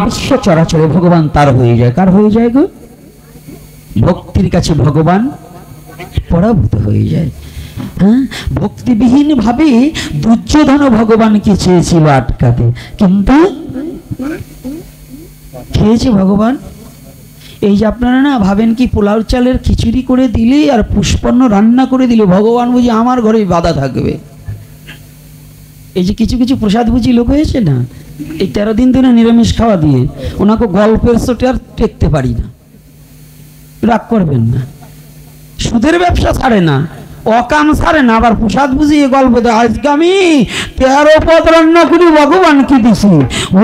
বিশ্ব চরাচরে ভগবান তার হয়ে যায়। কার হয়ে যায় গো? ভক্তির কাছে ভগবান পরাভূত হয়ে যায়। হ্যাঁ, ভক্তিবিহীন ভাবে দুর্যোধন ভগবানকে চেয়েছিল আটকাতে, কিন্তু খেয়েছে ভগবান। এই যে আপনারা না ভাবেন কি পোলাও চালের খিচুড়ি করে দিলে আর পুষ্পন্ন রান্না করে দিলে ভগবান বুঝি আমার ঘরে বাধা থাকবে। এই যে কিছু কিছু প্রসাদ বুঝি লোক হয়েছে না, এই 13 দিন ধরে নিরামিষ খাওয়া দিয়ে ওনাকে গল্পের চোটে আর টেকতে পারি না। রাগ করবেন না, সুদের ব্যবসা ছাড়ে না, অকাম ছাড়ে না, আবার প্রসাদ বুঝিয়ে গল্প দেয়। আজকে আমি 13 পদ রান্না করি ভগবানকে দিছি,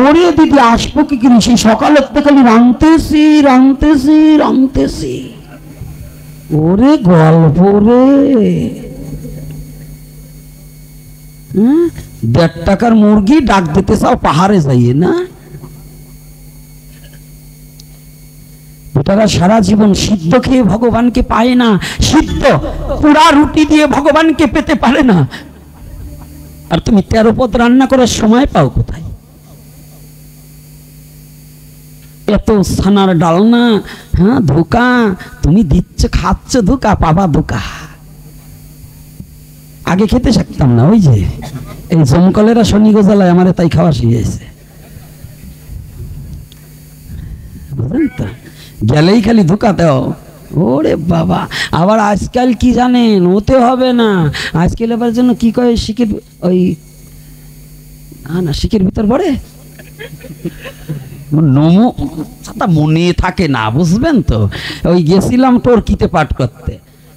ওরে দিদি আসবো কি কিনেছি, সকালের থেকে খালি রাঁধতেছি রাঁধতেছি রাঁধতেছি, ওরে গল্প রে। 1.5 টাকার মুরগি ডাক দিতে চাও পাহাড়ে যাইয়ে না। তারা সারা জীবন সিদ্ধ খেয়ে ভগবানকে পায় না, সিদ্ধ পুরা রুটি দিয়ে ভগবানকে পেতে পারে না। আর তুমি 13 পদ রান্না করার সময় পাও কোথায়? এত ছানার ডালনা, হ্যাঁ ধোকা, তুমি দিচ্ছ খাচ্ছ ধোকা, পাবা ধোকা। আগে খেতে শিখতাম না, ওই যে এই জমকলেরা শনি গোজালায় আমার তাই খাওয়া শিখেছে, বুঝলেন তো? গেলেই খালি ধোকা দাও, ওরে বাবা। আবার আজকাল কি জানেন, ওতে হবে না, আজকাল এবার জন্য কি কয় শিখের ওই না শিখের ভিতর পড়ে নমো, মনে থাকে না, বুঝবেন তো? ওই গেছিলাম টর্কিতে পাঠ করতে,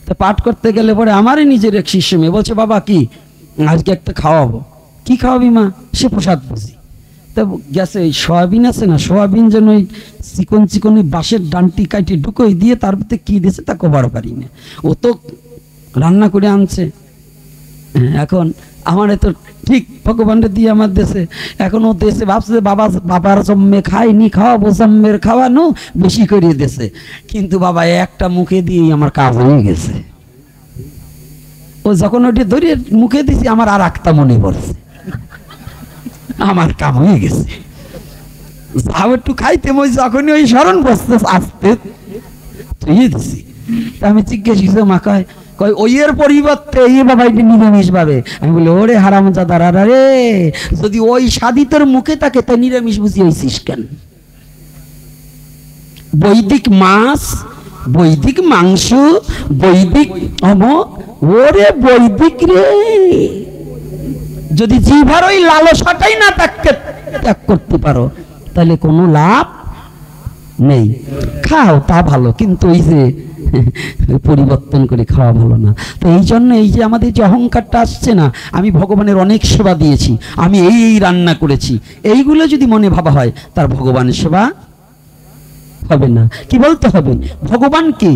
তো পাঠ করতে গেলে পরে আমারই নিজের এক শিষ্য মেয়ে বলছে, বাবা কি আজকে একটা খাওয়াবো। কি খাওয়াবি মা? সে প্রসাদ বুঝি। তা গেছে ওই সয়াবিন আছে না, সয়াবিন যেন ওই চিকন চিকন বাঁশের ডান্টি কাটি ঢুকোই দিয়ে তার ভিতরে কি দিয়েছে তা কবার পারি না, ও তো রান্না করে আনছে। এখন আমার তো ঠিক ভগবানটা দিয়ে আমার দেশে, এখন ও দেশে ভাবছে বাবা বাবার জন্মে খাইনি, খাওয়াবো জন্মের খাওয়ানো বেশি করিয়ে দেশে, কিন্তু বাবা একটা মুখে দিয়েই আমার কাজ হয়ে গেছে। ও যখন ওটি ধরে মুখে দিছি আমার আর একটা মনে পড়ছে, আমার কাম হয়ে গেছে। যাও একটু খাইতে মই যখনই ওই স্মরণ বসতে আসতে ধুয়ে দিছি। আমি জিজ্ঞেস করছি, মা কয় কয় ওইয়ের পরিবর্তে এই বাবা এটি নিরামিষ ভাবে। আমি বলি, ওরে হারামজাদারা রে, যদি ওই সাদিতের মুখে থাকে তা নিরামিষ বুঝি হইছিস কেন? বৈদিক মাছ, বৈদিক মাংস, বৈদিক ওরে বৈদিক রে, যদি জিভার ওই লালসাটাই না ত্যাগ করতে পারো তাহলে কোনো লাভ নেই। খাও তা ভালো, কিন্তু ওই যে পরিবর্তন করে খাওয়া ভালো না। তো এই জন্য এই যে আমাদের যে অহংকারটা আসছে না, আমি ভগবানের অনেক সেবা দিয়েছি, আমি এই রান্না করেছি, এইগুলো যদি মনে ভাবা হয় তার ভগবানের সেবা হবে না। কি বলতে হবে? ভগবানকে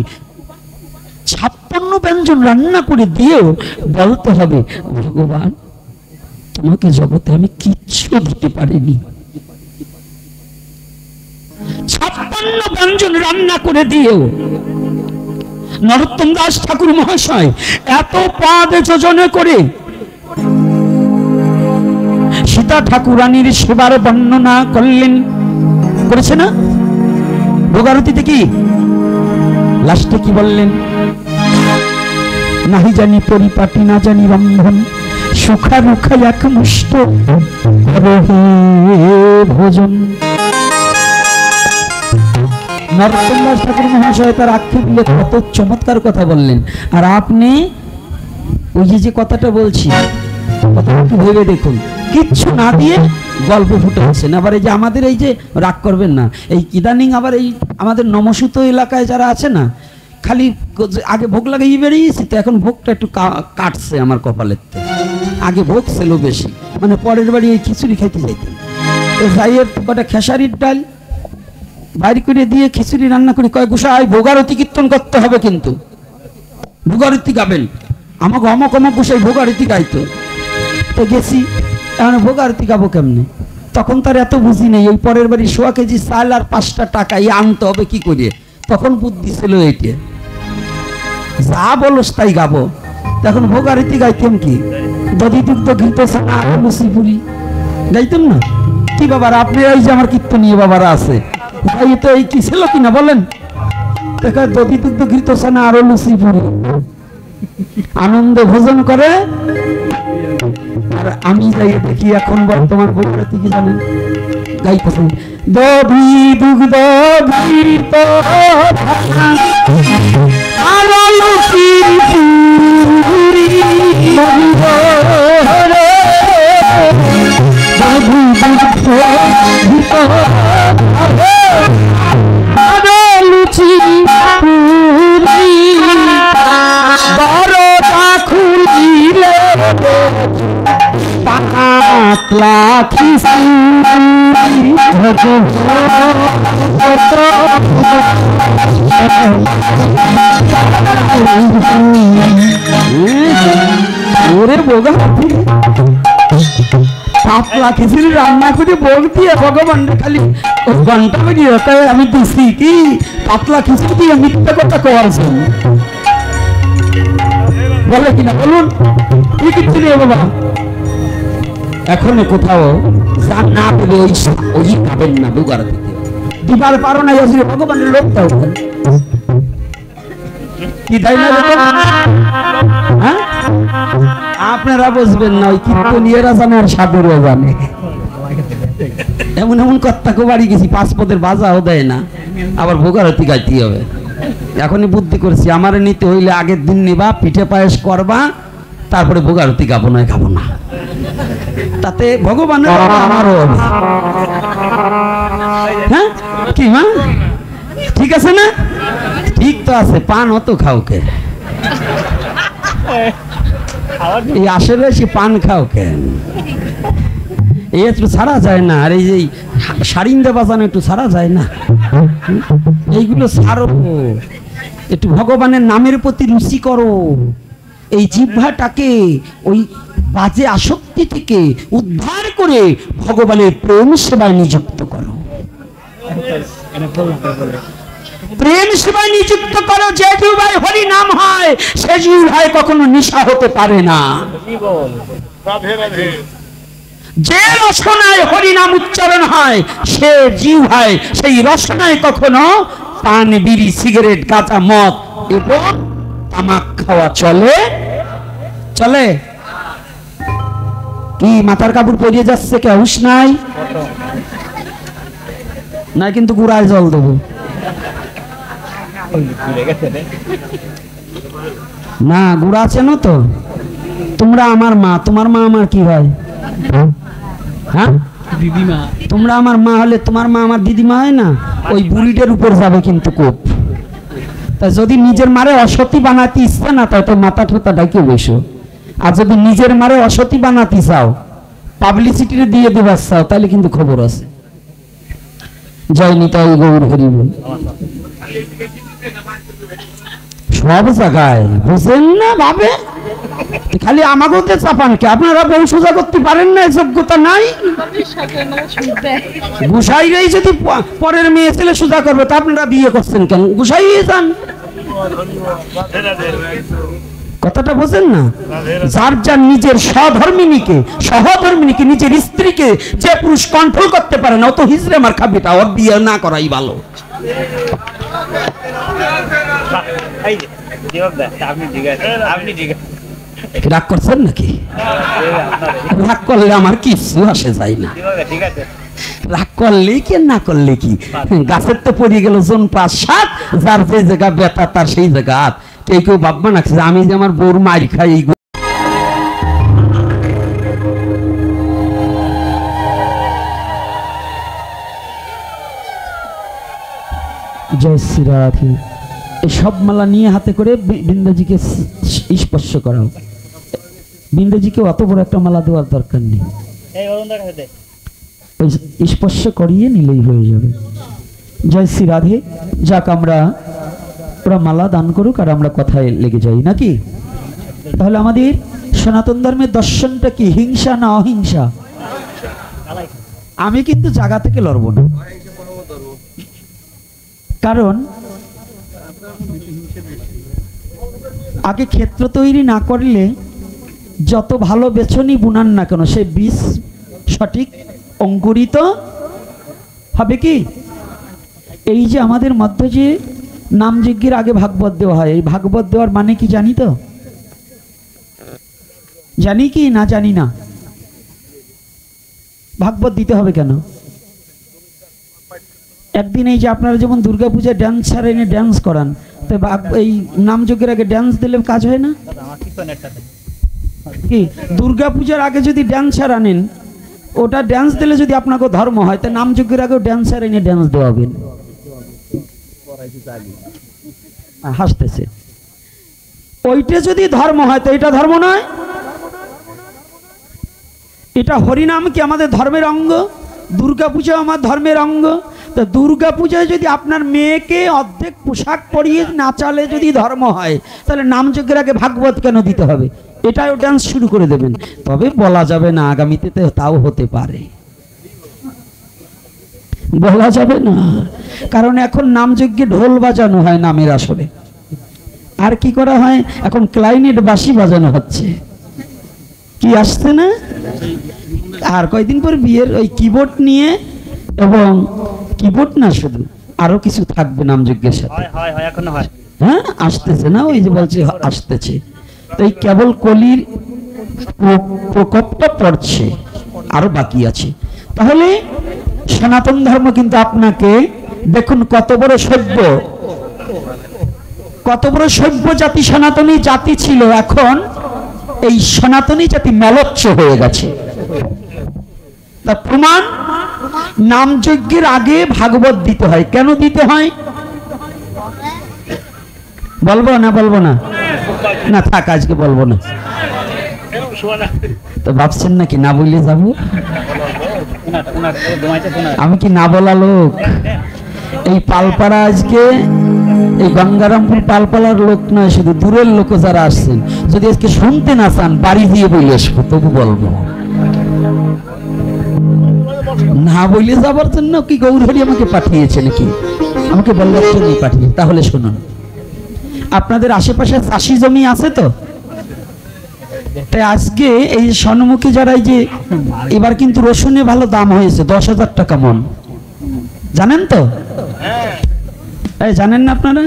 56 ব্যঞ্জন রান্না করে দিয়েও বলতে হবে, ভগবান তোমাকে জগতে আমি কিচ্ছু দিতে পারিনি। 56 ব্যঞ্জন রান্না করে দিয়েও নরোত্তম দাস ঠাকুর মহাশয় এত পদ যোজনে করে সীতা ঠাকুরানীর সেবার বর্ণনা করলেন, করেছে না? ভোগারতিতে কি লাস্টে কি বললেন? নাহি জানি পরিপাটি, না জানি রন্ধন, সুখা রুখা এক মুষ্ট ভোজন। নরোত্তম দাস ঠাকুর মহাশয় তার আক্ষেপ দিয়ে কত চমৎকার কথা বললেন। আর আপনি ওই যে কথাটা বলছি, কথাটা একটু ভেবে দেখুন, কিচ্ছু না দিয়ে গল্প ফুটে হচ্ছেন। আবার এই যে আমাদের এই যে রাগ করবেন না, এই ইদানিং আবার এই আমাদের নমসূত এলাকায় যারা আছে না, খালি আগে ভোগ লাগিয়ে বেরিয়েছি, তো এখন ভোগটা একটু কাটছে আমার কপালের। আগে ভোগ ছিল বেশি, মানে পরের বাড়ি এই খিচুড়ি খাইতে যাইতেন, যাইয়ের কটা খেসারির ডাল বাইর করে দিয়ে খিচুড়ি রান্না করে কয়, গোসাই ভোগারতি কীর্তন করতে হবে, কিন্তু ভোগারতি গাবেন। আমাকে অমক অমক গোসাই ভোগারতি গাইতো। তো গেছি, এখন ভোগারতি গাবো কেমনে? তখন তার এত বুঝি নেই, ওই পরের বাড়ি 100 কেজি চাল আর 5টা টাকা আনতে হবে কি করে, তখন বুদ্ধি ছিল এইটা। যা বলস তাই গাবো। তখন ভোগারতি গাইতাম কি, দধি দুগ্ধ ঘিত ছানা লুচি পুরি গাইতাম না। কি বাবার আপনার এই যে আমার কীর্তনীয় বাবারা আছে, ভাই তো এই কি ছিল কিনা বলেন? দেখা দধি দুগ্ধ ঘৃত ছানা আরো লুচি পুরি আনন্দ ভোজন করে। আর আমি যাই দেখি এখন বর্তমান বইটাতে কি জানেন গাইতেছেন, দধি দুগ্ধ ঘৃত আরো লুচি পুরি লুচি পুরি বড়টা খুলিলে পাতলা খিচুড়ি ওরে বোগা পাতলা খিচুড়ি রান্না করে ভোগ দিয়ে ভগবান খালি ঘন্টা বেরিয়ে আমি দিচ্ছি কি পাতলা খিচুড়ি দিয়ে মিথ্যা কথা কোয়াছে বলে কিনা বলুন? কি কিচ্ছু নেই বাবা। এখনো কোথাও যা না পেলে ওই খাবেন না, দুগার থেকে দিবার পারো না ভগবানের লোকটাও কি তাই না? হ্যাঁ আপনারা বুঝবেন না, ওই কীর্তনীয়রা জানে আর সাধুরা জানে। এমন এমন কর্তাকে বাড়ি গেছি 5 পদের বাজাও দেয় না, আবার ভোগারতি গাইতে হবে। এখনই বুদ্ধি করছি আমার নিতে হইলে আগের দিন নিবা, পিঠে পায়েস করবা, তারপরে ভোগারতি গাবো না খাবো না, তাতে ভগবানের আমারও হবে। হ্যাঁ কি মা ঠিক আছে না? ঠিক তো আছে, পান অত খাওকে এই আসলে সে পান খাও কেন? এই একটু ছাড়া যায় না, আর এই যে সারিন্দা বাজানো একটু ছাড়া যায় না, এইগুলো ছাড়ো, একটু ভগবানের নামের প্রতি রুচি করো, এই জিহ্বাটাকে ওই বাজে আসক্তি থেকে উদ্ধার করে ভগবানের প্রেম সেবায় নিযুক্ত করো, প্রেম সেবায় নিযুক্ত করো। যে জিহ্বায় হরি নাম হয় সে জিহ্বায় কখনো নেশা হতে পারে না। যে রসনায় হরিনাম উচ্চারণ হয় সে জিহ্বায় সেই রসনায় কখনো পান, বিড়ি, সিগারেট, গাঁজা, মদ এবং তামাক খাওয়া চলে চলে কি? মাথার কাপড় পরিয়ে যাচ্ছে কে? হুঁশ নাই না? কিন্তু গুড়ায় জল দেবো না, গুড়া আছে না তো? তোমরা আমার মা, তোমার মা আমার কি হয়? হ্যাঁ দিদিমা। তোমরা আমার মা হলে তোমার মা আমার দিদিমা হয় না? ওই বুড়িটার উপর যাবে কিন্তু কোপ। তা যদি নিজের মারে অসতী বানাতে ইচ্ছে না তাই তো মাথা ঠোঁতা ডাকে বসো, আর যদি নিজের মারে অসতী বানাতে চাও, পাবলিসিটি দিয়ে দেবার চাও, তাহলে কিন্তু খবর আছে। জয় নিতাই গৌর হরি বল। সব জায়গায় বুঝেন না ভাবে, খালি আমাকে চাপান কে? আপনারা বউ সোজা করতে পারেন না, যোগ্যতা নাই। গুসাইরাই যদি পরের মেয়ে ছেলে সোজা করবে তা আপনারা বিয়ে করছেন কেন? গুসাই যান, কথাটা বোঝেন না? যার যার নিজের সহধর্মিনীকে নিজের স্ত্রীকে যে পুরুষ কন্ট্রোল করতে পারে না, অত হিজড়ে আমার খাবিটা ওর বিয়ে না করাই ভালো। রাগ করছেন নাকি? রাগ করলে আমার কিছু আসে যায় না, রাগ করলে কি না করলে কি, গাছের তো পড়ে গেল জন 5-7, যার যে জায়গা ব্যথা তার সেই জায়গা হাত। কেউ ভাববা না আমি যে আমার বউর মার খাই। জয় শ্রী রাধে। এই সব মালা নিয়ে হাতে করে বৃন্দাজিকে স্পর্শ করাও। বৃন্দাজিকে অত বড় একটা মালা দেওয়ার দরকার নেই, স্পর্শ করিয়ে নিলেই হয়ে যাবে। জয় শ্রী রাধে। যাক, আমরা ওরা মালা দান করুক আর আমরা কথায় লেগে যাই নাকি? তাহলে আমাদের সনাতন ধর্মের দর্শনটা কি, হিংসা না অহিংসা? আমি কিন্তু জায়গা থেকে লড়ব না, কারণ আগে ক্ষেত্র তৈরি না করলে যত ভালো বেছনি বুনান না কেন সে বীজ সঠিক অঙ্কুরিত হবে। কি এই যে আমাদের মধ্যে যে নাম যজ্ঞের আগে ভাগবত দেওয়া হয়, এই ভাগবত দেওয়ার মানে কি জানি তো? জানি কি না জানি না? ভাগবত দিতে হবে কেন? একদিন এই যে আপনারা যেমন দুর্গাপূজায় ড্যান্সার এনে ড্যান্স করান, তো এই নাম যজ্ঞের আগে ড্যান্স দিলে কাজ হয় না? কি দুর্গাপূজার আগে যদি ড্যান্সার আনেন, ওটা ড্যান্স দিলে যদি আপনাকে ধর্ম হয়, তো নাম যজ্ঞের আগেও ড্যান্সার এনে ড্যান্স দেওয়াবেন। হাসতেছে। ওইটা যদি ধর্ম হয় তো এটা ধর্ম নয়। এটা হরিনাম কি আমাদের ধর্মের অঙ্গ? দুর্গাপূজা আমার ধর্মের অঙ্গ। তো দুর্গাপূজায় যদি আপনার মেয়েকে অর্ধেক পোশাক পরিয়ে নাচালে যদি ধর্ম হয়, তাহলে নাম যজ্ঞের আগে ভাগবত কেন দিতে হবে? এটাও ডান্স শুরু করে দেবেন। তবে বলা যাবে না, আগামীতে তাও হতে পারে, বলা যাবে না। কারণ এখন নাম যজ্ঞে ঢোল বাজানো হয় নামের আসরে, আর কি করা হয় এখন ক্লাইনেট বাঁশি বাজানো হচ্ছে। কি আসছে না? আর কয়েকদিন পর বিয়ের ওই কিবোর্ড নিয়ে, এবং কিবোর্ড না শুধু আরো কিছু থাকবে নাম যজ্ঞের সাথে। হ্যাঁ আসতেছে না, ওই যে বলছে আসতেছে। তো এই কেবল কলির প্রকোপটা পড়ছে, আরো বাকি আছে। তাহলে সনাতন ধর্ম কিন্তু আপনাকে দেখুন কত বড় সভ্য, কত বড় সভ্য জাতি সনাতনী জাতি ছিল, এখন এই সনাতনী জাতি মেলচ্ছ হয়ে গেছে। তার প্রমাণ নাম যজ্ঞের আগে ভাগবত দিতে হয়। কেন দিতে হয় বলবো না? বলবো না? না থাক, আজকে বলবো না। তো ভাবছেন নাকি না বললে যাবো? আমি কি না বলা লোক? এই পালপাড়া আজকে এই গঙ্গারামপুর পালপাড়ার লোক নয়, শুধু দূরের লোক যারা আসছেন, যদি আজকে শুনতে না চান বাড়ি দিয়ে বলে আসবো, তবু বলবো। না বলে যাবার জন্য কি গৌরহরি আমাকে পাঠিয়েছে নাকি? আমাকে বলবার জন্যই পাঠিয়ে। তাহলে শুনুন, আপনাদের আশেপাশে চাষি জমি আছে তো? তাই আজকে এই সন্মুখে যারা, এই যে এবার কিন্তু রসুনে ভালো দাম হয়েছে, 10,000 টাকা মন, জানেন তো? এই জানেন না আপনারা?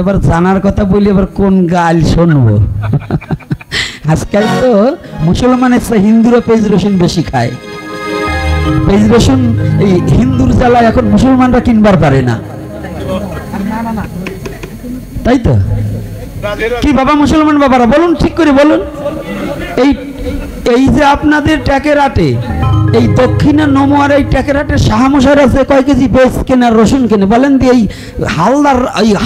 এবার জানার কথা বলি, এবার কোন গাল শুনবো? আজকাল তো মুসলমানের চেয়ে হিন্দুরা পেঁয়াজ রসুন বেশি খায়। পেঁয়াজ রসুন এই হিন্দুর জ্বালায় এখন মুসলমানরা কিনবার পারে না, তাই তো? কি বাবা মুসলমান বাবারা বলুন, ঠিক করে বলুন। এই যে আপনাদের ট্যাকেরাটে, এই দক্ষিণা নমুয়ার এই ট্যাকেরাটে শাহামশার আছে কয় কেজি পেঁয়াজ কেনে আর রসুন কেনে বলেন? দিয়ে এই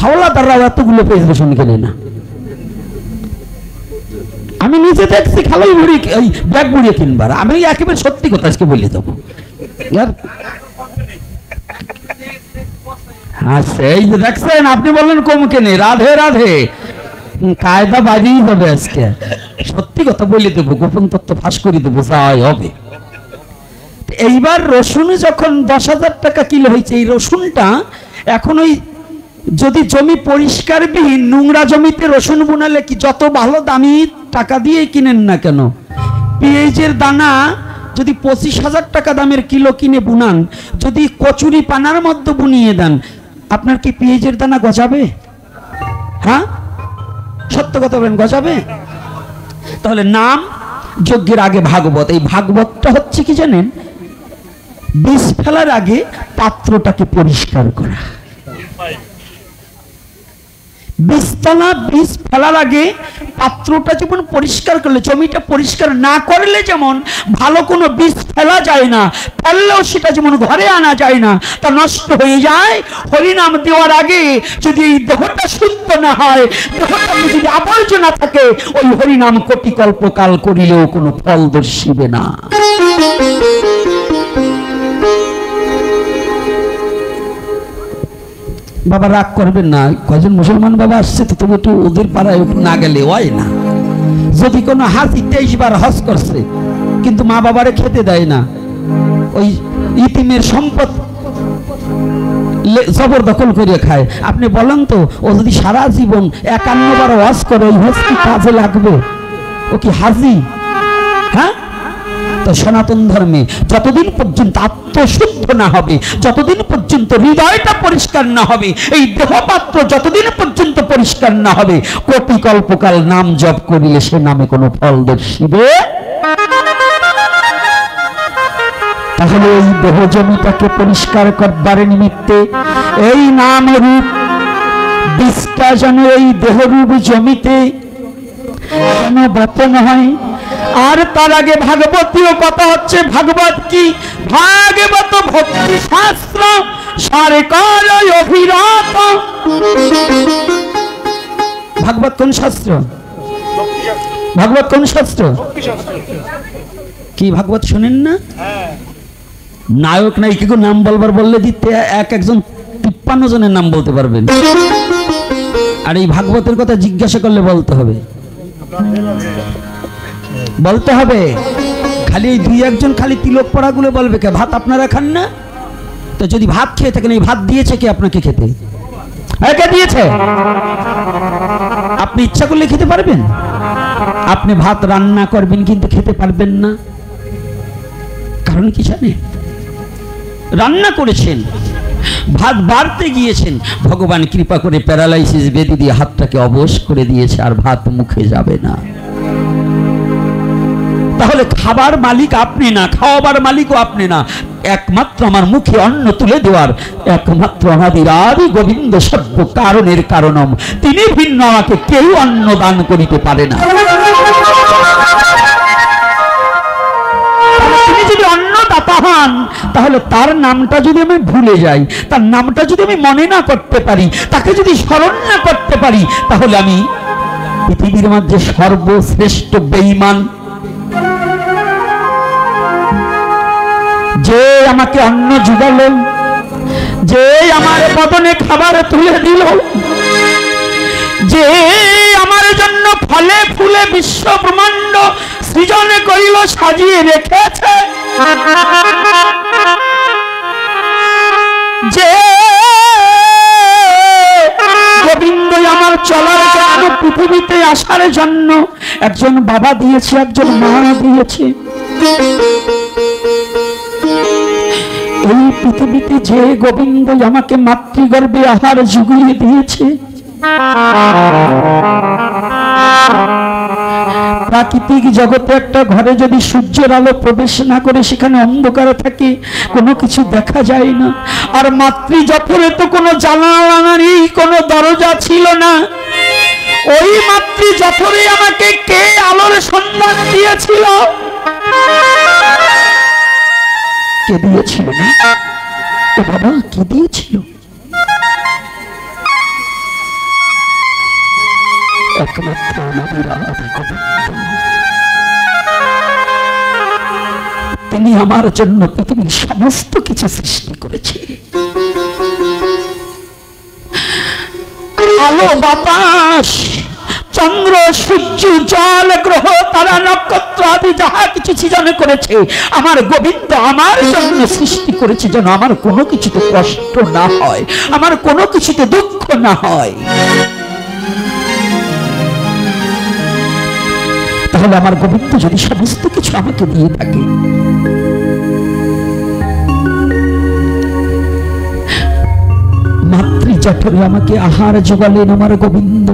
হাওলাদাররা এতগুলো পেঁয়াজ রসুন কেনে না। আমি নিজে দেখছি খালাই ভরি, এই ব্যাগ ভরিয়ে কিনবার। আমি একেবারে সত্যি কথা আজকে বলে দেবো। আচ্ছা এই যে দেখছেন, আপনি বললেন কম কেনে, রাধে রাধে, কায়দা বাড়িয়ে হবে আজকে। সত্যি কথা বলে দেবো, গোপন তত্ত্ব ফাঁস করে দেবো, যাই হবে। এইবার রসুন যখন 10,000 টাকা কিলো হয়েছে, এই রসুনটা এখন ওই যদি জমি পরিষ্কারবিহীন নোংরা জমিতে রসুন বুনালে কি যত ভালো দামি টাকা দিয়ে কিনেন না কেন, পেঁয়াজের দানা যদি 25,000 টাকা দামের কিলো কিনে বুনান, যদি কচুরি পানার মধ্যে বুনিয়ে দেন, আপনার কি পেঁয়াজের দানা গজাবে? হ্যাঁ সত্য কথা বলেন, গজাবে? তাহলে নাম যজ্ঞের আগে ভাগবত। এই ভাগবতটা হচ্ছে কি জানেন? বীজ ফেলার আগে পাত্রটাকে পরিষ্কার করা। বীজ ফেলার আগে পাত্রটা যেমন পরিষ্কার করলে, জমিটা পরিষ্কার না করলে যেমন ভালো কোনো বীজ ফেলা যায় না, ফেললেও সেটা যেমন ঘরে আনা যায় না, তা নষ্ট হয়ে যায়। হরিনাম দেওয়ার আগে যদি এই দেহটা শুদ্ধ না হয়, দেহটা যদি আবর্জনা থাকে, ওই হরিনাম কোটি কল্পকাল করিলেও কোনো ফল দর্শিবে না। বাবা রাগ করবেন না, কয়জন মুসলমান বাবা আসছে তো, তবু একটু ওদের পাড়ায় না গেলে হয় না। যদি কোনো হাজি 23 বার হজ করছে কিন্তু মা বাবারে খেতে দেয় না, ওই ইতিমের সম্পদ জবরদখল করে খায়, আপনি বলেন তো ও যদি সারা জীবন 51 বার হজ করে, ওই হজ কি কাজে লাগবে? ও কি হাজি? হ্যাঁ তো সনাতন ধর্মে যতদিন পর্যন্ত আত্মশুদ্ধ না হবে, যতদিন পর্যন্ত হৃদয়টা পরিষ্কার না হবে, এই দেহপাত্র যতদিন পর্যন্ত পরিষ্কার না হবে, কোটি কল্পকাল নাম জপ করিলে সে নামে কোনো ফল দর্শিবে। তাহলে এই দেহ জমিটাকে পরিষ্কার করবার নিমিত্তে এই নাম রূপ বিষটা যেন এই দেহরূপ জমিতে যেন বপন হয়। আর তার আগে ভাগবতীয় কথা হচ্ছে, ভাগবত কি? ভাগবত ভক্তি শাস্ত্র সরকার অভিরাত। ভাগবত কোন শাস্ত্র? ভাগবত কোন শাস্ত্র? কি ভাগবত শোনেন না? নায়ক নায়িকা নাম বলবার বললে দিতে একজন 53 জনের নাম বলতে পারবেন, আর এই ভাগবতের কথা জিজ্ঞাসা করলে বলতে হবে, বলতে হবে। খালি এই 2-1 জন খালি তিলক পড়াগুলো বলবে কে? ভাত আপনারা খান না? তো যদি ভাত খেয়ে থাকেন, এই ভাত দিয়েছে কে আপনাকে খেতে? কে দিয়েছে? আপনি ইচ্ছা করলে খেতে পারবেন? আপনি ভাত রান্না করবেন কিন্তু খেতে পারবেন না, কারণ কি জানেন? রান্না করেছেন, ভাত বাড়তে গিয়েছেন, ভগবান কৃপা করে প্যারালাইসিস বেদি দিয়ে হাতটাকে অবশ করে দিয়েছে, আর ভাত মুখে যাবে না। তাহলে খাবার মালিক আপনি না, খাওয়াবার মালিকও আপনি না, একমাত্র আমার মুখে অন্ন তুলে দেওয়ার একমাত্র অনাদির আদি গোবিন্দ সর্ব কারণের কারণম, তিনি ভিন্ন আমাকে কেউ অন্ন দান করিতে পারে না। তিনি যদি অন্নদাতা হন, তাহলে তার নামটা যদি আমি ভুলে যাই, তার নামটা যদি আমি মনে না করতে পারি, তাকে যদি স্মরণ না করতে পারি, তাহলে আমি পৃথিবীর মধ্যে সর্বশ্রেষ্ঠ বেঈমান। যে আমাকে অন্ন জুগালো, যে আমার বদনে খাবার তুলে দিল, যে আমার জন্য ফলে ফুলে বিশ্ব ব্রহ্মাণ্ড সৃজন করিল, সাজিয়ে রেখেছে, যে গোবিন্দ আমার চলার জন্য, পৃথিবীতে আসার জন্য একজন বাবা দিয়েছে, একজন মা দিয়েছে, এই পৃথিবীতে যে গোবিন্দ আমাকে মাতৃগর্ভে আহার জুগিয়ে দিয়েছে, প্রাকৃতিক জগতে একটা ঘরে যদি সূর্যের আলো প্রবেশ না করে সেখানে অন্ধকার থাকে, কোনো কিছু দেখা যায় না। আর মাতৃ জঠরে তো কোনো জানালা নেই, কোনো দরজা ছিল না, ওই মাতৃ জঠরে আমাকে কে আলোর সন্ধান দিয়েছিল? কে দিয়েছিল? না বাবা, কে দিয়েছিল? একমাত্র আমাদের আদি গোবিন্দ। তিনি আমার জন্য পৃথিবীর সমস্ত কিছু সৃষ্টি করেছে। আলো, বাতাস, চন্দ্র, সূর্য, জল, গ্রহ, তারা, নক্ষত্র আদি যাহা কিছু সৃজন করেছে, আমার গোবিন্দ আমার জন্য সৃষ্টি করেছে, যেন আমার কোনো কিছুতে কষ্ট না হয়, আমার কোনো কিছুতে দুঃখ না হয়। তাহলে আমার গোবিন্দ যদি সমস্ত কিছু আমাকে দিয়ে থাকে, মাতৃজঠরে আমাকে আহার যোগালেন আমার গোবিন্দ,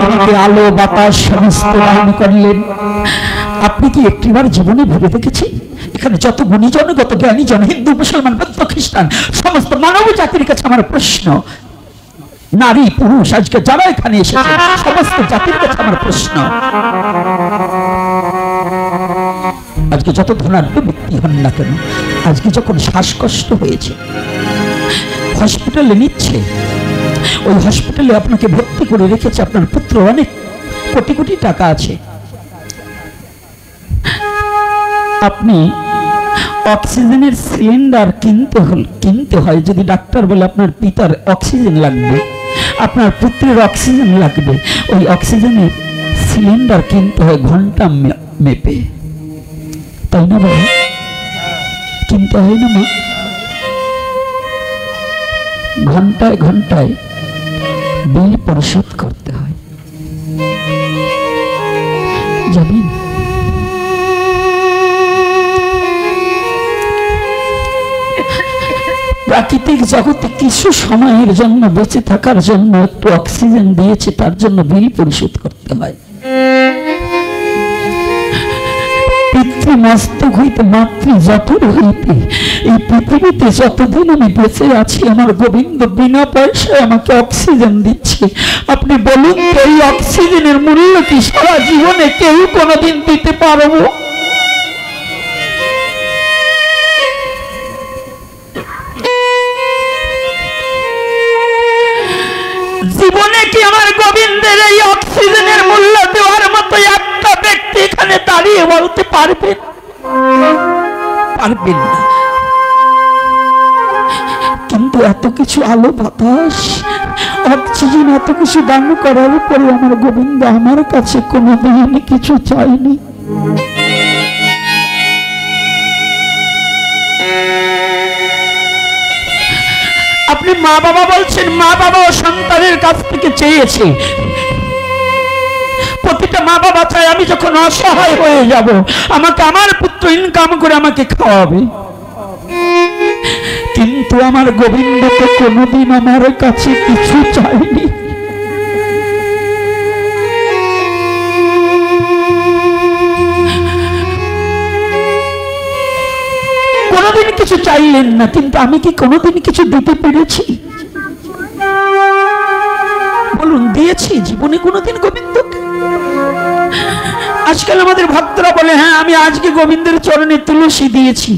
আমাকে আলো বাতাস সমস্ত দান করলেন। আপনি কি একটিবার জীবনে ভেবে দেখেছেন? এখানে যত গুণীজন, যত জ্ঞানীজন, হিন্দু, মুসলমান, বৌদ্ধ, খ্রিস্টান, সমস্ত মানব জাতির কাছে আমার প্রশ্ন, নারী পুরুষ আজকে যারা এখানে এসেছে, সমস্ত জাতির কাছে আমার প্রশ্ন, আজকে যত ধনাঢ্য ব্যক্তি হন না কেন, আজকে যখন শ্বাসকষ্ট হয়েছে, হসপিটালে নিচ্ছে, ওই হসপিটালে আপনাকে ভর্তি করে রেখেছে, আপনার পুত্র অনেক কোটি কোটি টাকা আছে, আপনি অক্সিজেনের সিলিন্ডার কিনতে হয়। যদি ডাক্তার বলে আপনার পিতার অক্সিজেন লাগবে, আপনার পুত্রের অক্সিজেন লাগবে, ওই অক্সিজেনের সিলিন্ডার কিনতে হয় ঘন্টা মেপে, তাই না বাবা? কিনতে হয় না মা? ঘন্টায় ঘন্টায় বিল পরিশোধ করতে হয়, জানেন? প্রাকৃতিক জগতে কিছু সময়ের জন্য বেঁচে থাকার জন্য একটু অক্সিজেন দিয়েছে, তার জন্য বিল পরিশোধ করতে হয়। পিতৃমস্তক হইতে মাতৃ জঠর হইতে এই পৃথিবীতে যতদিন আমি বেঁচে আছি, আমার গোবিন্দ বিনা পয়সায় আমাকে অক্সিজেন দিচ্ছে। আপনি বলুন তো, এই অক্সিজেনের মূল্য কি সারা জীবনে কেউ কোনোদিন দিতে পারবো? জীবনে কি আমার গোবিন্দের এই অক্সিজেনের মূল্য দেওয়ার মতো একটা ব্যক্তি এখানে দাঁড়িয়ে বলতে পারবেন? পারবেন না। কিন্তু এত কিছু আলো বাতাস অক্সিজেন এত কিছু দান করার পরে আমার গোবিন্দ আমার কাছে কোনোদিন কিছু চাইনি। আপনি মা বাবা বলছেন, মা বাবা সন্তানের কাছ থেকে চেয়েছে। প্রতিটা মা বাবা চায় আমি যখন অসহায় হয়ে যাব, আমাকে আমার পুত্র ইনকাম করে আমাকে খাওয়াবে। কিন্তু আমার গোবিন্দ তো কোনোদিন আমার কাছে কিছু চায়নি। কোনোদিন কিছু চাইলেন না, কিন্তু আমি কি কোনোদিন কিছু দিতে পেরেছি? বলুন, দিয়েছি জীবনে কোনোদিন গোবিন্দকে? আজকাল আমাদের ভক্তরা বলে, হ্যাঁ আমি আজকে গোবিন্দের চরণে তুলসী দিয়েছি।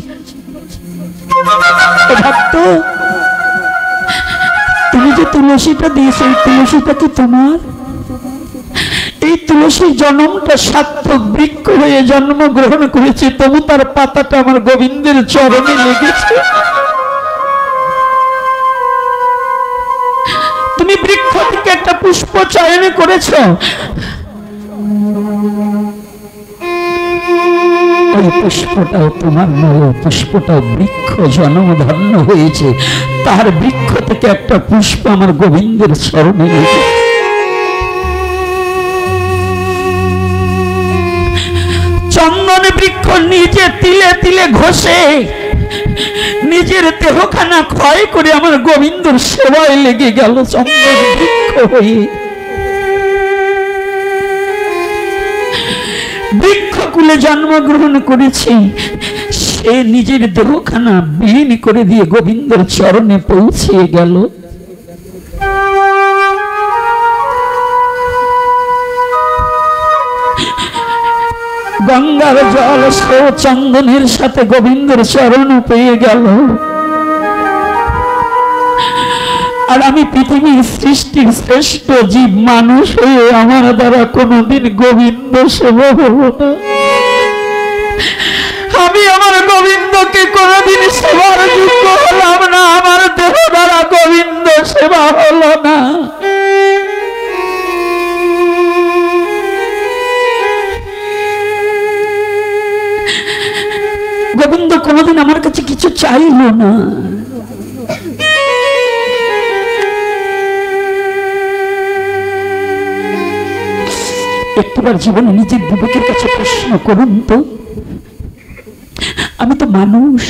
ভক্ত, তুমি যে তুলসীটা দিয়েছো, এই তুলসীটা কি তোমার? এই তুলসী জন্মটা সার্থক বৃক্ষ হয়ে জন্মগ্রহণ করেছে, তবু তার পাতাটা আমার গোবিন্দের চরণে লেগেছে। তুমি বৃক্ষ থেকে একটা পুষ্প চয়ন করেছ, ওই পুষ্পটাও তোমার নয়, পুষ্পটাও বৃক্ষ জন্মধন্য হয়েছে, তার বৃক্ষ থেকে একটা পুষ্প আমার গোবিন্দের চরণে লেগেছে। চন্দন বৃক্ষ নিজে তিলে তিলে ঘষে নিজের দেহখানা ক্ষয় করে আমার গোবিন্দর সেবায় লেগে গেল চন্দন বৃক্ষ হয়ে। বৃক্ষকুলে জন্মগ্রহণ করেছে, সে নিজের দেহখানা বিলীন করে দিয়ে গোবিন্দর চরণে পৌঁছে গেল। গঙ্গার জল সে চন্দনের সাথে গোবিন্দর চরণ পেয়ে গেল। আর আমি পৃথিবীর সৃষ্টির শ্রেষ্ঠ জীব মানুষ হয়ে আমার দ্বারা কোনোদিন গোবিন্দ সেবা হব না। আমি আমার গোবিন্দকে কোনোদিন সেবার যোগ্য হলাম না, আমার দেহ দ্বারা গোবিন্দ সেবা হলো না। গোবিন্দ কোনোদিন আমার কাছে কিছু চাইল না। একটিবার জীবনে নিজের বিবেকের কাছে প্রশ্ন করুন তো, আমি তো মানুষ,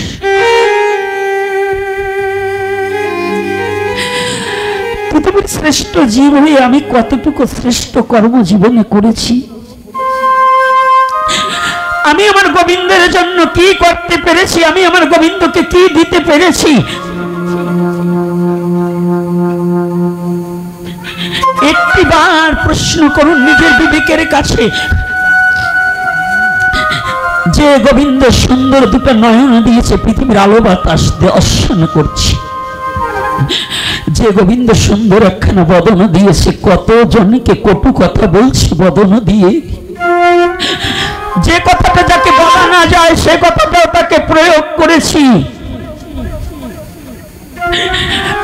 পৃথিবীর শ্রেষ্ঠ জীব হয়ে আমি কতটুকু শ্রেষ্ঠ কর্ম জীবনে করেছি? আমি আমার গোবিন্দের জন্য কি করতে পেরেছি? আমি আমার গোবিন্দকে কি দিতে পেরেছি? একটিবার প্রশ্ন করুন নিজের বিবেকের কাছে। যে গোবিন্দ সুন্দর দুটো নয়ন দিয়েছে, পৃথিবীর আলো বাতাস দর্শন করছি। যে গোবিন্দ সুন্দর একখানা বদন দিয়েছে, কত জনকে কটু কথা বলছি বদন দিয়ে। যে কথাটা যাকে বলা না যায় সে কথাটাও তাকে প্রয়োগ করেছি।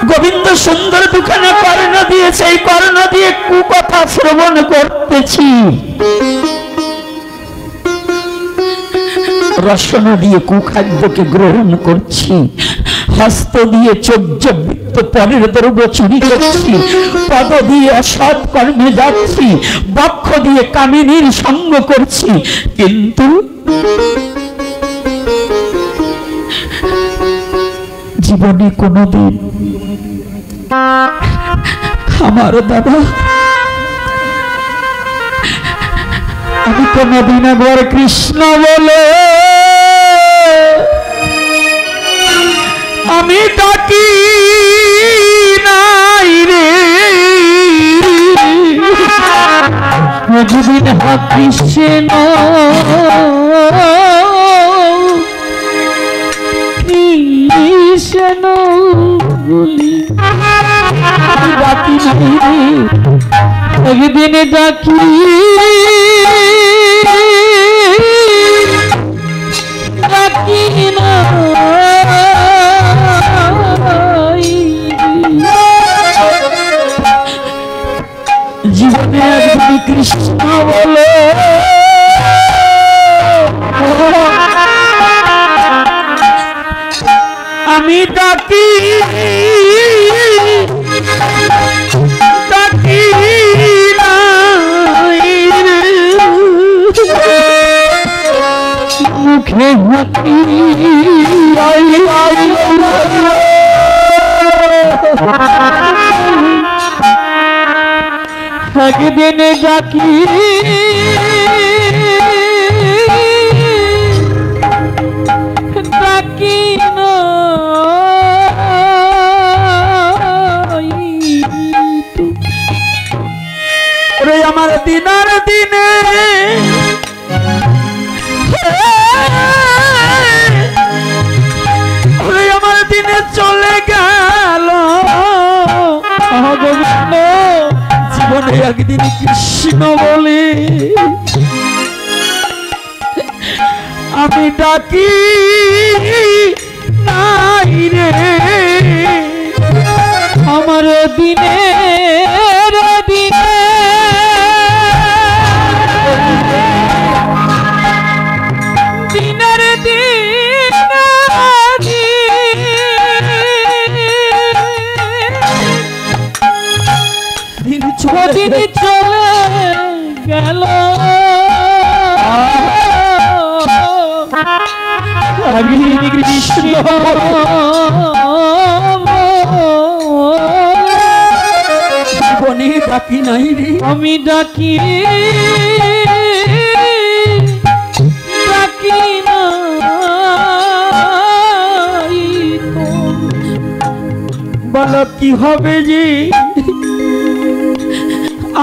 গোবিন্দ সুন্দর দুখানা কর্ণ দিয়েছে, এই কর্ণ দিয়ে কুকথা শ্রবণ করতেছি। রসনা দিয়ে কুখাদ্যকে গ্রহণ করছি, হস্ত দিয়ে চৌর্যবৃত্ত পরের দ্রব্য চুরি করছি, পদ দিয়ে অসৎ কর্মে যাচ্ছি, বক্ষ দিয়ে কামিনীর সঙ্গ করছি। কিন্তু জীবনে কোনোদিন আমার দাদা, আমি কোনোদিন একবার কৃষ্ণ বলে আমি ডাকি নাই রে, কোনোদিন কৃষ্ণ কৃষ্ণ বলি ডাকি নাই রে, একদিন ডাকি ডাকি না জীবনে একদিন কৃষ্ণ বলে আমি ডাকি ডাকি মুখে হাতি একদিন ডাকি ডাকি না রে আমার দিনার দিনে আমার দিনে চলে গেল গোবিন্দ, জীবনে একদিন কৃষ্ণ বলে আমি ডাকি নাই রে, আমার দিনে দিনে দিনের দিন দিন চলে গেল কৃষ্ণ জীবনে ডাকি নাই রে, আমি ডাকি ডাকি না বলো কি হবে যে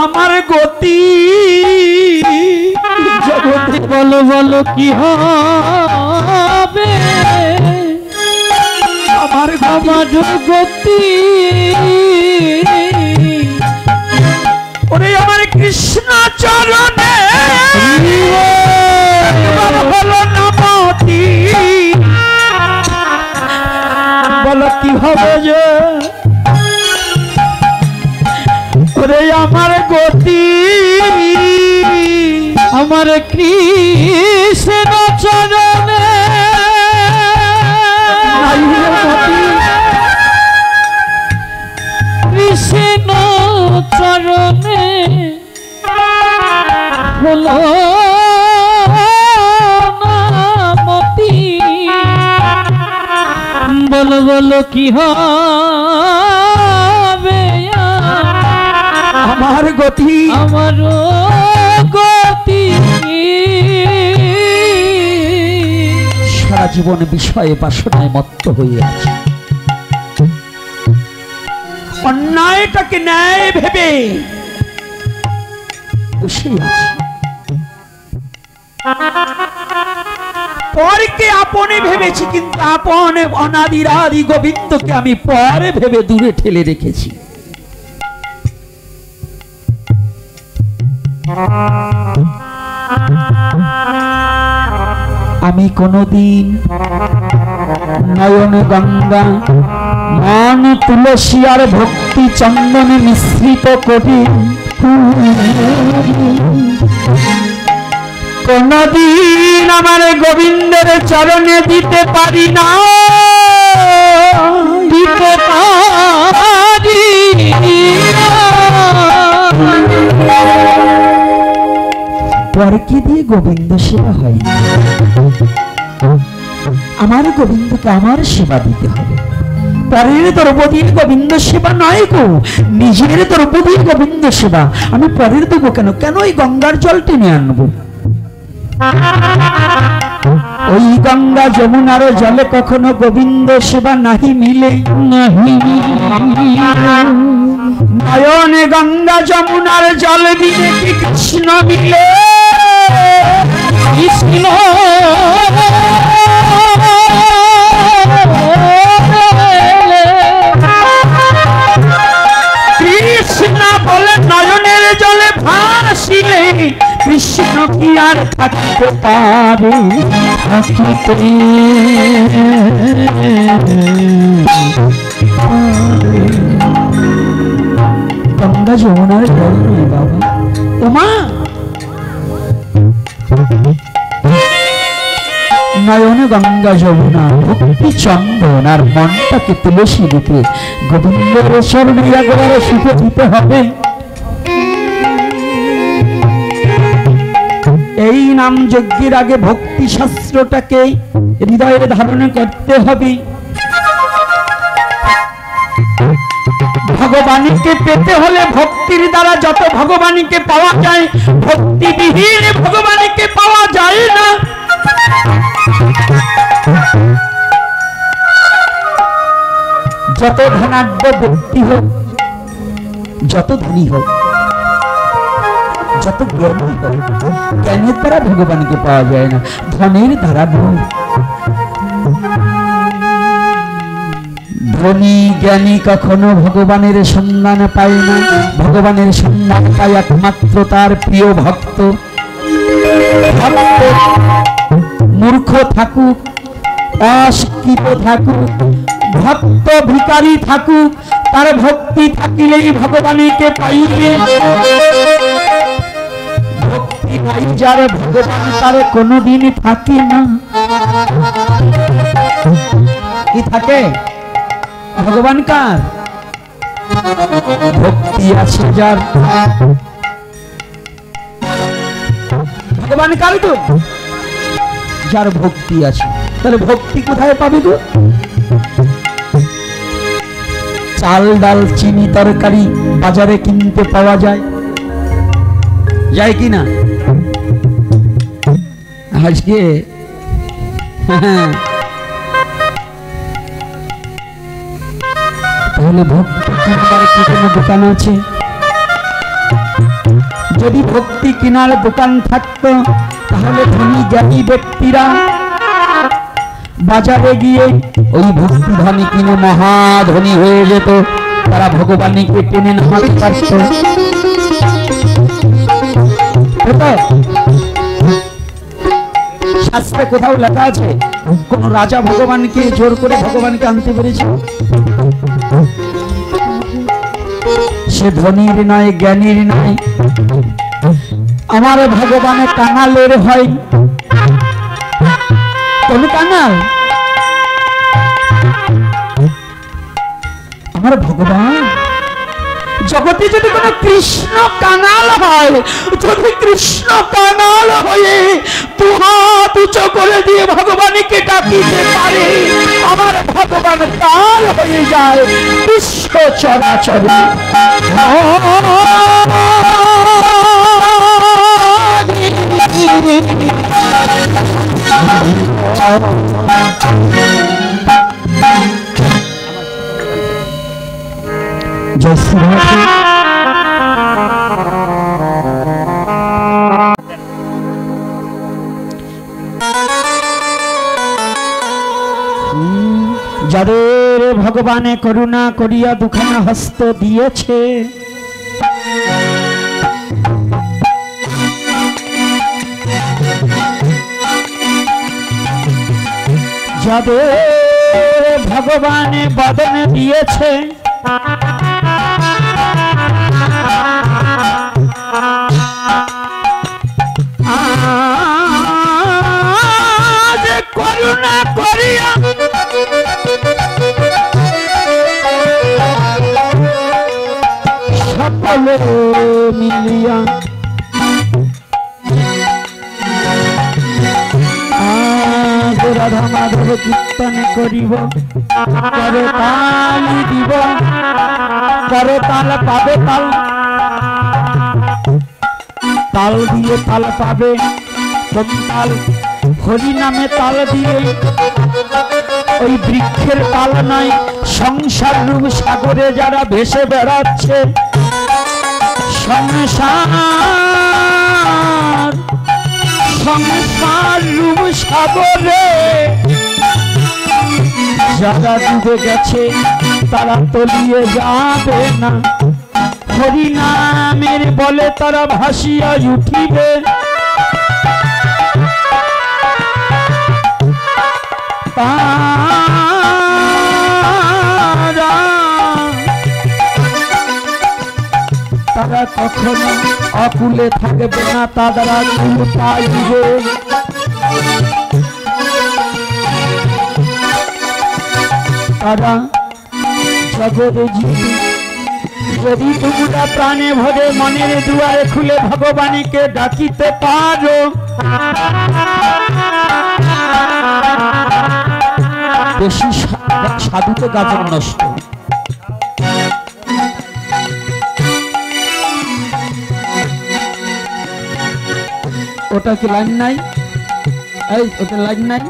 আমার গতি জগতে, বলো বলো কি হবে আমার গতি, ওরে আমার কৃষ্ণ চরণে হলো নামতি, বলো কি হবে যে ওরে আমার গতি, আমার কৃষ্ণ চরণে কৃষ্ণ চরণে হলো নামতি, বলো বলো কি হবে আমার গতি, আমার গতি, সারা জীবন বিষয়ে বাসনায় মত্ত হয়ে আছে, অন্যায়টাকে ন্যায় ভেবে বসে আছে, পরকে আপনে ভেবেছি, কিন্তু আপনে অনাদির আদি গোবিন্দকে আমি পরে ভেবে দূরে ঠেলে রেখেছি। আমি কোনদিন নয়ন গঙ্গা মান তুলসী আর ভক্তি চন্দনে মিশ্রিত করি কোনদিন আমার গোবিন্দের চরণে দিতে পারি না, দিতে পারি পরকে দিয়ে গোবিন্দ সেবা হয় না, আমার গোবিন্দকে আমার সেবা দিতে হবে। পরের দ্রৌপদী গোবিন্দ সেবা নয় গো, নিজের দ্রৌপদী গোবিন্দ সেবা। আমি পরের দেবো কেন? কেন ওই গঙ্গার জল টেনে আনবো? ওই গঙ্গা যমুনার জলে কখনো গোবিন্দ সেবা নাহি মিলে, নয়নে গঙ্গা যমুনার জল দিলে কি কৃষ্ণ মিলে? কৃষ্ণ কৃষ্ণ বলে নয়নের জলে ভাসিলে কৃষ্ণ কি আর থাকতে পারে? গঙ্গা যমুনার জল নেই বাবা। ওমা নয়ন গঙ্গা যমুনা ভক্তি চন্দন আর মনটাকে তুলসী দিতে গোবিন্দের চরণে একবারে শুতে দিতে হবে। এই নাম যজ্ঞের আগে ভক্তি শাস্ত্রটাকে হৃদয়ে ধারণ করতে হবে। ভগবানকে পেতে হলে ভক্তির দ্বারা যত ভগবানকে পাওয়া যায়, ভক্তিবিহীন ভগবানকে পাওয়া যায় না। যত ধনাঢ্য ব্যক্তি হোক, যত ধনী হোক, যত জ্ঞানী হোক, জ্ঞানের দ্বারা ভগবানকে পাওয়া যায় না, ধনের দ্বারা নয়। ধনী জ্ঞানী কখনো ভগবানের সন্ধান পায় না। ভগবানের সন্ধান পায় একমাত্র তার প্রিয় ভক্ত। ভক্ত মূর্খ থাকুক, অশিক্ষিত থাকুক, ভক্ত ভিখারি থাকুক, তার ভক্তি থাকিলেই ভগবানকে পাইবে। ভক্তি নাই যার ভগবান তার কোনোদিন থাকে না। কি থাকে? ভগবান কার? ভক্তি আছে যার। ভগবান কার তো? যার ভক্তি আছে। তাহলে ভক্তি কোথায় পাবে গো? চাল ডাল চিনি তরকারি বাজারে কিনতে পাওয়া যায়, যায় কি না? আজকে তাহলে ভক্তি কেনার কি কোনো দোকান আছে? যদি ভক্তি কেনার দোকান থাকতো তাহলে ধনী জ্ঞানী ব্যক্তিরা বাজারে গিয়ে ওই ভক্তি ধনী কিনে মহাধনী হয়ে যেত। তারা ভগবানকে টেনে নামাতে পারত। শাস্ত্রে কোথাও লেখা আছে কোন রাজা ভগবানকে জোর করে ভগবানকে আনতে পেরেছে? সে ধনীর নয়, জ্ঞানীর নয়। আমার ভগবান কাঙালের হয়। কোন কাঙাল? আমার ভগবান। জগতে যদি কোন কৃষ্ণ কাঙাল হয়, যদি কৃষ্ণ কাঙাল হয়ে দু হাত উঁচু করে দিয়ে ভগবানকে ডাকিতে পারে, আমার ভগবান কাল হয়ে যায় বিশ্ব চরাচরে। জয় শ্রী রাধে। যাদের ভগবানে করুণা করিয়া দুখানা হস্ত দিয়েছে, যাদের ভগবানে বদন দিয়েছে, করুণা করিয়া সকলে মিলিয়া রাধা মাধব কীর্তন করিব করে তালি দিব করে তাল পাবে তাল তাল দিয়ে তাল পাবে কোন তাল হরি নামে তাল দিয়ে ওই বৃক্ষের তাল নয় সংসার রূপ সাগরে যারা ভেসে বেড়াচ্ছে সংসার সংসার রূপ সাগরে যারা ডুবে গেছে তারা তলিয়ে যাবে না হরি নামের বলে তারা ভাসিয়া উঠিবে তারা কখনো অকুলে থাকবে না তারা কুল পাইবে তারা জগতে জীবে যদি তোমরা প্রাণে ভরে মনের দুয়ারে খুলে ভগবানকে ডাকিতে পারো বেশি সাধু তো গাজন নষ্ট ওটা কি লাইন নাই এই ওটা লাইন নাই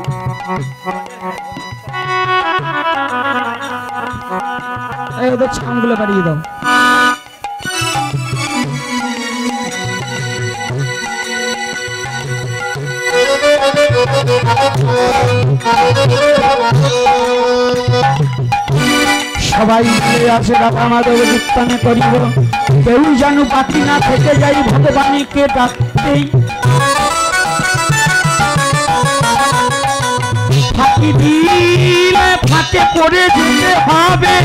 এই ওদের ছামগুলো বাড়িয়ে দাও সবাই মিলে আসে রাধা মাধব কীর্তনে করিব কেউ যেন বাকি না থেকে যাই ভগবানকে ডাকতেই ফাঁকি দিলে ফাঁকে পড়ে যেতে হবে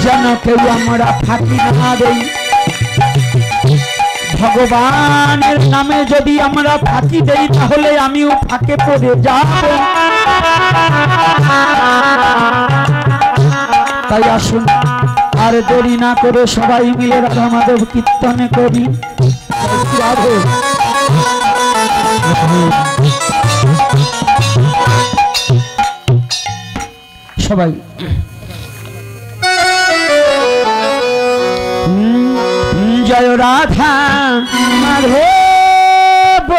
যেন কেউ আমরা ফাঁকি না দেই ভগবানের নামে যদি আমরা ফাঁকি দেই তাহলে আমিও ফাঁকে পড়ে যাব তাই আসুন আর দেরি না করে সবাই মিলে রাধা মাধব কীর্তনে করি রাধে সবাই জয় রাধা মাধব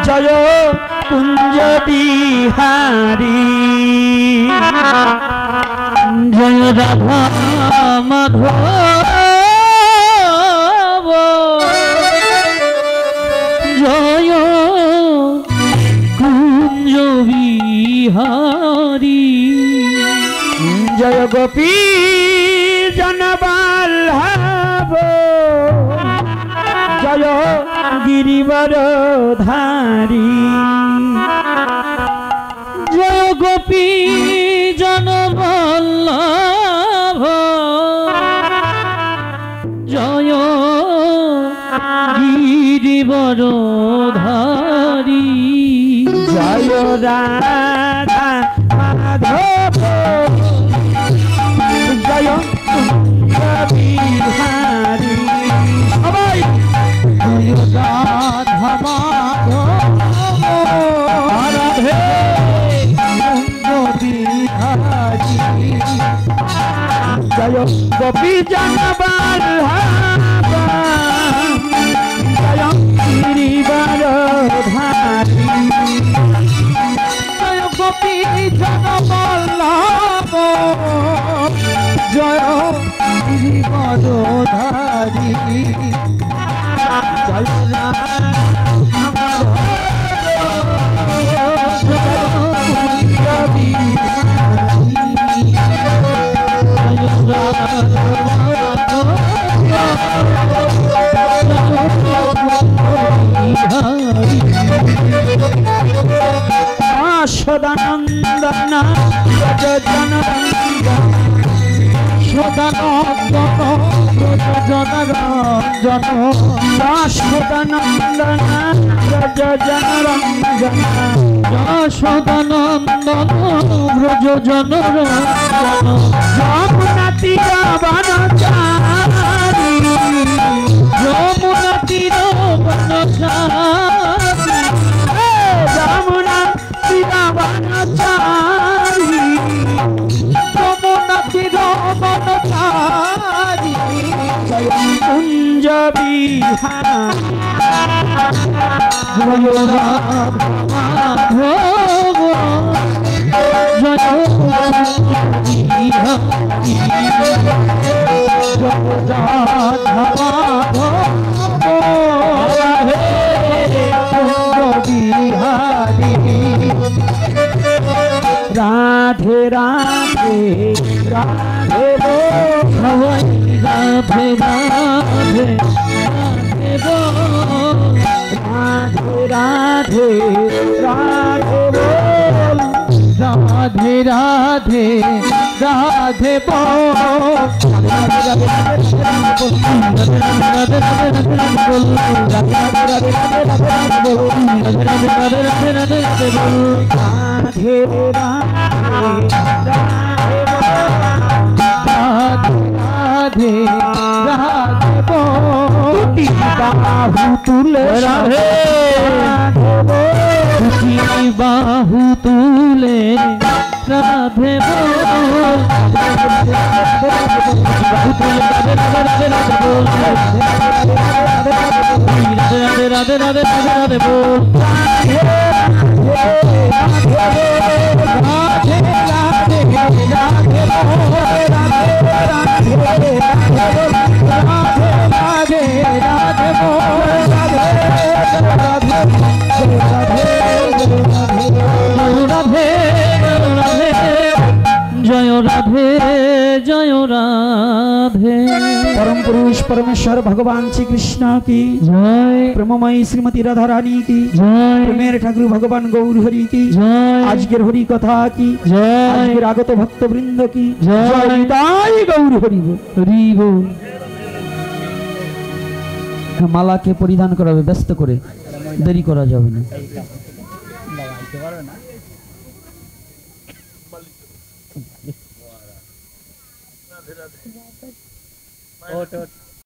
জয় কুঞ্জ বিহারী জয় রাধা মাধব জয় কুঞ্জ বিহারী জয় গোপী জনবল্লভ জয় গিরিবরধারী জয় গোপী জনবল্লভ জয় গিরিবরধারী জয় রাধা মাধব জয় বিহারী সবাই জয় রাধা মাধব রাধে বিহারী জয় গোপী জনবল্লভ জয় গিরিবরধারী জয় গোপী জনবল্লভ জয় গিরিবরধারী জয় সদানন্দন সদানন্দন জনরঞ্জন সদানন্দন জনরঞ্জন সদানন্দন ব্রজ জনরঞ্জন যমুনা তীর বনচারী যমুনা তীর বনচারী রাধে রাধে রাধে ভবাই রাধে রাধে রাধে রাধে রাধে বল রাধে রাধে রাধে রাধে রাধে বাহু তুলে রাধে বাহু তুলে রাধে রাধে রাধে রাধে রাধে বল জয় রাধে জয় রাধে। परम पुरुष परमेश्वर भगवान श्री कृष्ण की जय। प्रेममयी श्रीमती राधा रानी की जय। प्रेमेर ठाकुर भगवान गौर हरि की जय। आजकेर हरि कथा की जय। आजकेर आगत भक्त वृंद की जय। निताई गौर हरि बोल। हरि बोल। মালাকে পরিধান করাবে ব্যস্ত করে, দেরি করা যাবে না। ওট ওট